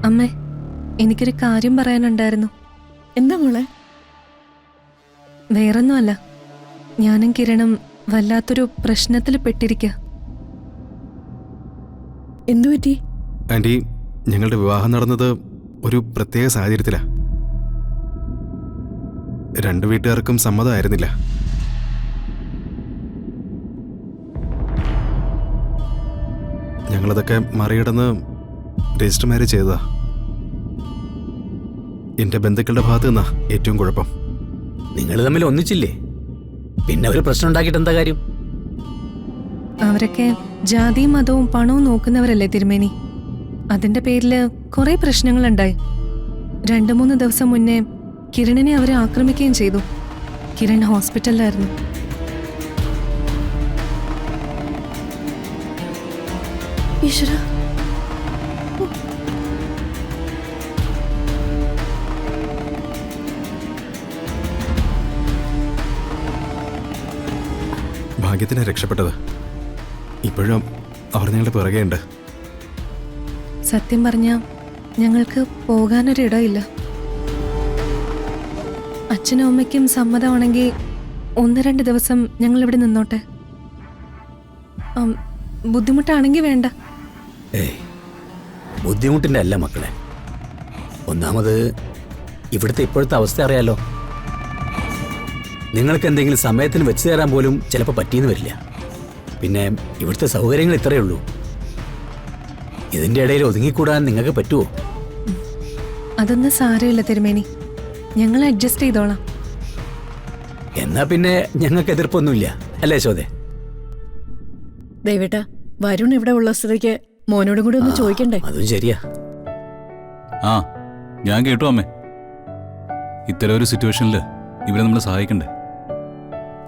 അമ്മേ, എനിക്കൊരു കാര്യം പറയാനുണ്ടായിരുന്നു. എന്താ മോളെ? വേറൊന്നുമല്ല, ഞാനും കിരണും വല്ലാത്തൊരു പ്രശ്നത്തിൽ പെട്ടിരിക്കുക. എന്തു പറ്റി? ആന്റി, ഞങ്ങളുടെ വിവാഹം നടന്നത് ഒരു പ്രത്യേക സാഹചര്യത്തിലാണ്. രണ്ടു വീട്ടുകാർക്കും സമ്മതമായിരുന്നില്ല. ഞങ്ങളതൊക്കെ മറികടന്ന് രജിസ്റ്റർ മാരേജ് ചെയ്തതാ. എന്റെ ബന്ധുക്കളുടെ ഭാഗത്ത് നിന്നാ ഏറ്റവും കുഴപ്പം. നിങ്ങൾ തമ്മിൽ ഒന്നിച്ചില്ലേ? പിന്നെ ഒരു പ്രശ്നം ഉണ്ടാക്കിയിട്ട് എന്താ കാര്യം? അവരൊക്കെ ജാതിയും മതവും പണവും നോക്കുന്നവരല്ലേ തിരുമേനി. അതിന്റെ പേരില് കുറെ പ്രശ്നങ്ങളുണ്ടായി. 2-3 ദിവസം മുന്നേ കിരണിനെ അവരെ ആക്രമിക്കുകയും ചെയ്തു. കിരൺ ഹോസ്പിറ്റലിലായിരുന്നു. ഈശ്വരാ, ഭാഗ്യത്തിന് രക്ഷപ്പെട്ടത്. ഇപ്പോഴും അവർ ഞങ്ങളുടെ പിറകെയുണ്ട്. സത്യം പറഞ്ഞ ഞങ്ങൾക്ക് പോകാനൊരിടമില്ല. അച്ഛനും അമ്മയ്ക്കും സമ്മതമാണെങ്കിൽ 1-2 ദിവസം ഞങ്ങൾ ഇവിടെ നിന്നോട്ടെ. ബുദ്ധിമുട്ടാണെങ്കിൽ വേണ്ട. ബുദ്ധിമുട്ടിന്റെ അല്ല മക്കളെ. ഒന്നാമത് ഇവിടുത്തെ ഇപ്പോഴത്തെ അവസ്ഥ അറിയാലോ. നിങ്ങൾക്ക് എന്തെങ്കിലും സമയത്തിന് വെച്ചു തരാൻ പോലും ചിലപ്പോൾ പറ്റിയെന്ന് വരില്ല. പിന്നെ ഇവിടുത്തെ സൗകര്യങ്ങൾ ഇത്രയേ ഉള്ളൂ. ഇതിന്റെ ഇടയിൽ ഒതുങ്ങിക്കൂടാൻ നിങ്ങൾക്ക് പറ്റുമോ? അതൊന്നും സാരമില്ല തിരുമേനി, ഞങ്ങൾ അഡ്ജസ്റ്റ് ചെയ്തോളാം. എന്നാ പിന്നെ ഞങ്ങൾക്ക് എതിർപ്പൊന്നുമില്ല, അല്ലേ ശോതെ? ദേവേട്ടാ, വരുൺ ഇവിടെ ഉള്ള സ്ഥിതിക്ക് മോനോടും കൂടി ഒന്ന് ചോദിക്കണ്ടേ? അതും ശരിയാ. ആ, ഞാൻ കേട്ടു അമ്മേ. ഇത്തരം ഒരു സിറ്റുവേഷനിൽ ഇവരെ നമ്മൾ സഹായിക്കണ്ടേ?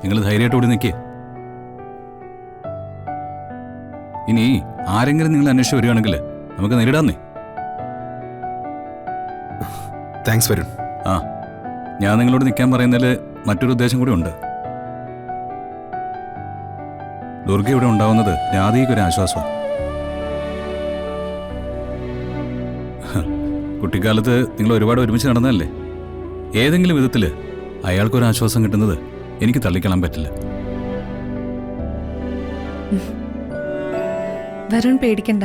നിങ്ങൾ ധൈര്യമായിട്ട് ഓടി നിൽക്കേ. ഇനി ആരെങ്കിലും നിങ്ങൾ അന്വേഷിച്ച് വരികയാണെങ്കിൽ നമുക്ക് നേരിടാന്നേ. താങ്ക്സ് വരുൺ. ആ, ഞാൻ നിങ്ങളോട് നിൽക്കാൻ പറയുന്നതിൽ മറ്റൊരു ഉദ്ദേശം കൂടി ഉണ്ട്. ദുർഗ ഇവിടെ ഉണ്ടാവുന്നത് രാധികയ്ക്കൊരു ആശ്വാസമാണ്. കുട്ടിക്കാലത്ത് നിങ്ങൾ ഒരുപാട് ഒരുമിച്ച് നടന്നതല്ലേ? ഏതെങ്കിലും വിധത്തിൽ അയാൾക്കൊരു ആശ്വാസം കിട്ടുന്നത് എനിക്ക് തള്ളിക്കളയാൻ പറ്റില്ല. വരുൺ പേടിക്കണ്ട,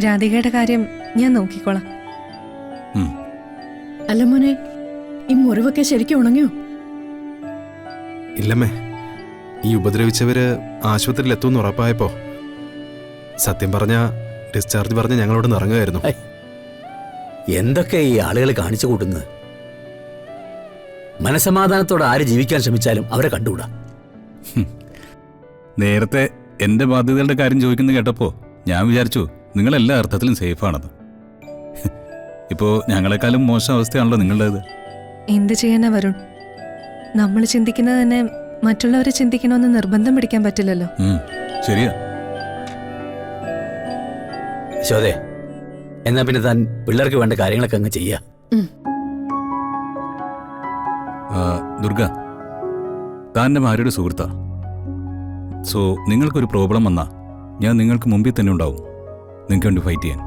രാധികയുടെ കാര്യം ഞാൻ നോക്കിക്കോളാം. അല്ല മോനെ, ഈ മുറിവൊക്കെ ശരിക്കും ഉണങ്ങിയോ? ഇല്ലമ്മേ, ഈ ഉപദ്രവിച്ചവര് ആശുപത്രിയിൽ എത്തുമെന്ന് ഉറപ്പായപ്പോ സത്യം പറഞ്ഞ ഡിസ്ചാർജ് പറഞ്ഞ് ഞങ്ങളോട് ഇറങ്ങുമായിരുന്നു. എന്തൊക്കെ ഈ ആളുകൾ കാണിച്ചു കൂട്ടുന്നത്? മനസമാധാനത്തോടെ ആര് ജീവിക്കാൻ ശ്രമിച്ചാലും അവരെ കണ്ടുകൂടാ. നേരത്തെ എന്റെ ബാധ്യതകളുടെ കാര്യം ചോദിക്കുന്നത് കേട്ടപ്പോ ഞാൻ വിചാരിച്ചു നിങ്ങളെല്ലാ അർത്ഥത്തിലും സേഫാണെന്ന്. ഇപ്പോ ഞങ്ങളെക്കാളും മോശം അവസ്ഥയാണല്ലോ നിങ്ങളുടേത്. എന്ത് ചെയ്യാനാ വരുൺ? നമ്മൾ ചിന്തിക്കുന്നത് തന്നെ മറ്റുള്ളവരെ ചിന്തിക്കണമെന്ന് നിർബന്ധം പിടിക്കാൻ പറ്റില്ലല്ലോ. ശരിയാ. ശോതെ, എന്നാ പിന്നെ താൻ പിള്ളേർക്ക് വേണ്ട കാര്യങ്ങളൊക്കെ അങ്ങ് ചെയ്യാ. ദുർഗ, താൻ്റെ ഭാര്യയുടെ സുഹൃത്താ. സോ നിങ്ങൾക്കൊരു പ്രോബ്ലം വന്നാ ഞാൻ നിങ്ങൾക്ക് മുമ്പിൽ തന്നെ ഉണ്ടാവും, നിങ്ങൾക്ക് വേണ്ടി ഫൈറ്റ് ചെയ്യാൻ.